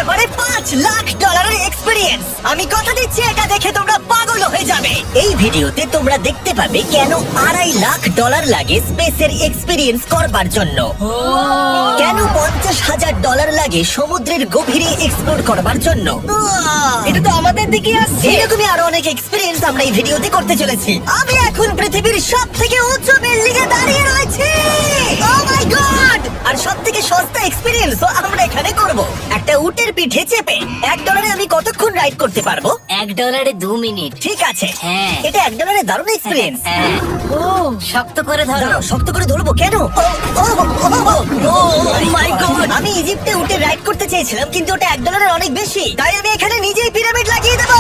হতে পারে $5,00,000 এক্সপেরিয়েন্স। আমি কথা দিচ্ছি এটা দেখে তোমরা পাগল হয়ে যাবে। এই ভিডিওতে তোমরা দেখতে পাবে কেন $2.5 লাখ লাগে স্পেসের এক্সপেরিয়েন্স করবার জন্য, কেন $50,000 লাগে সমুদ্রের গভীরে এক্সপ্লোর করবার জন্য। এটা তো আমাদের দিকে আসছে। এরকমই আরো অনেক এক্সপেরিয়েন্স আমরা এই ভিডিওতে করতে চলেছি। আমি এখন পৃথিবীর সবথেকে উঁচু বিল্ডিং এ দাঁড়িয়ে রয়েছি। ও মাই গড! আর সবথেকে সস্তা এক্সপেরিয়েন্স আমরা এখানে করব। একটা উটের পিঠে চেপে $1 আমি কতক্ষণ রাইড করতে পারবো? $1 2 মিনিট। ঠিক আছে, হ্যাঁ। এটা $1 দারুণ এক্সপেরিয়েন্স। হ্যাঁ। শক্ত করে ধরো। দাঁড়াও, শক্ত করে ধরবো কেন? মাই গড! আমি ইজিপ্টে উটে রাইড করতে চেয়েছিলাম, কিন্তু ওটা $1 অনেক বেশি। তাই আমি এখানে নিজেই পিরামিড লাগিয়ে দেবো।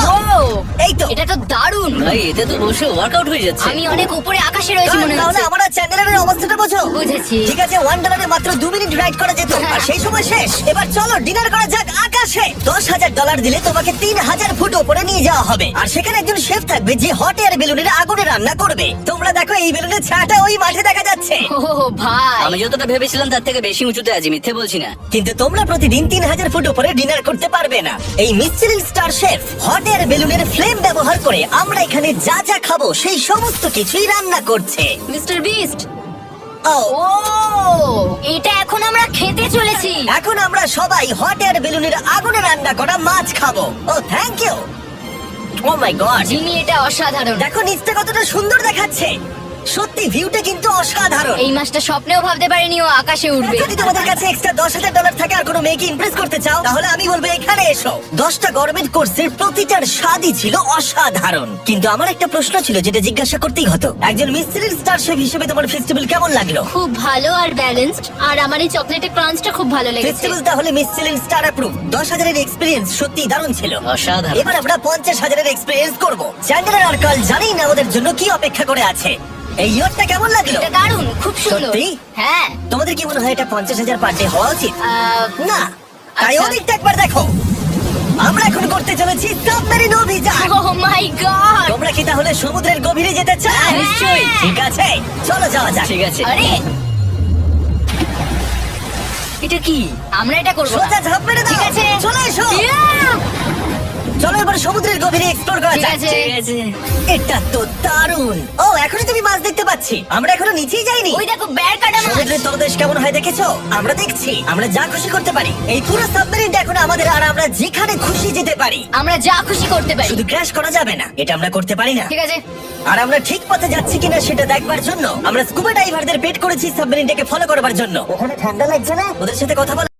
এই তো। এটা তো দারুণ। ভাই এতে তো বসে ওয়ার্কআউট হয়ে যাচ্ছে। আমি অনেক উপরে আকাশে রয়েছি মনে তাহলে হচ্ছে। আমার চ্যানেলের অবস্থাটা বোঝো। বুঝেছি। ঠিক আছে, $1 মাত্র 2 মিনিট রাইড করা যেত, আর সেই সময় শেষ। এবার চলো ডিনার করা যাক আকাশে। $10,000 দিলে তোমাকে 3,000 ফুট উপরে নিয়ে যাওয়া হবে, আর সেখানে একজন শেফ থাকবে যে হট এয়ার বেলুনের আগুনে রান্না করবে। তোমরা দেখো এই বেলুনের ছায়াটা ওই মাঠে দেখা যাচ্ছে। ও ভাই, আমি যতটা ভেবেছিলাম তার থেকে বেশি উঁচুতে আছি, মিথ্যে বলছি না। কিন্তু তোমরা প্রতিদিন 3,000 ফুট উপরে ডিনার করতে পারবে না। এই Michelin star chef hot air বেলুনের ফ্লেম ব্যবহার করে আমরা এখানে যা যা খাবো সেই সমস্ত কিছুই রান্না করছে। Mister beast. ও, ও, এটা এখন আমরা খেতে চলেছি। এখন আমরা সবাই হট এয়ার বেলুনের আগুনে রান্না করা মাছ খাবো। Oh thank you. Oh my god, Jimmy, এটা অসাধারণ। দেখো নিচটা কতটা সুন্দর দেখাচ্ছে। সত্যি ভিউটা কিন্তু অসাধারণ। এই মাসটা স্বপ্নেও ভাবতে পারিনি ও আকাশে উঠবে। যদি তোমাদের কাছে এক্সট্রা $10,000 থাকে আর কোনো মেয়েকে ইমপ্রেস করতে চাও, তাহলে আমি বলবো এখানে এসো। 10টা গভর্নমেন্ট কোর্সের প্রতিটার স্বাদই ছিল অসাধারণ। কিন্তু আমার একটা প্রশ্ন ছিল যেটা জিজ্ঞাসা করতেই হতো, একজন মিচেলিন স্টার শেফ হিসেবে তোমার ফেস্টিভ্যাল কেমন লাগলো? খুব ভালো আর ব্যালেন্সড, আর আমার এই চকলেটের ক্রাঞ্চটা খুব ভালো লেগেছে। ফেস্টিভ্যাল তাহলে মিচেলিন স্টার অ্যাপ্রুভ। 10,000 এক্সপেরিয়েন্স সত্যি দারুণ ছিল। অসাধারণ। এবার আমরা 50,000 এক্সপেরিয়েন্স করব। চ্যান্ডেলার আর কার্ল জানেই না ওদের জন্য কি অপেক্ষা করে আছে। এই ইয়ারটা কেমন লাগলো? এটা দারুণ, খুব সুন্দর। সত্যি? হ্যাঁ। তোমাদের কি মনে হয় এটা 50,000 পার ডে হওয়া উচিত? না, তাই আচ্ছা। ওদিকটা একবার দেখো। আমরা এখন করতে চলেছি সাবমেরিন অভিযান। ও মাই গড। তোমরা কি তাহলে সমুদ্রের গভীরে যেতে চাও? হ্যাঁ, নিশ্চয়ই। ঠিক আছে, চলো যাওয়া যাক। ঠিক আছে। আরে, এটা কি? আমরা এটা করব না। সোজা ঝাঁপ মেরে দাও। ঠিক আছে। চলে এসো। Yeah! চলো এবার সমুদ্রের গভীরে এক্সপ্লোর করা ঠিক যাক। আছে। ঠিক আছে। এটা তো দারুণ। ও, এখনই তুমি মাছ দেখতে পাচ্ছি। আমরা এখনো নিচেই যাইনি। ওই দেখো, বের কাটা মাছ। সমুদ্রের তলদেশ কেমন হয় দেখেছো? আমরা দেখছি, আমরা যা খুশি করতে পারি। এই পুরো সাবমেরিনটা এখন আমাদের, আর আমরা যেখানে খুশি যেতে পারি। আমরা যা খুশি করতে পারি। শুধু ক্র্যাশ করা যাবে না, এটা আমরা করতে পারি না। ঠিক আছে। আর আমরা ঠিক পথে যাচ্ছি কিনা সেটা দেখবার জন্য আমরা স্কুবা ডাইভারদের পেড করেছি সাবমেরিনটাকে ফলো করবার জন্য। ওখানে ঠান্ডা লাগছে না? ওদের সাথে কথা বল।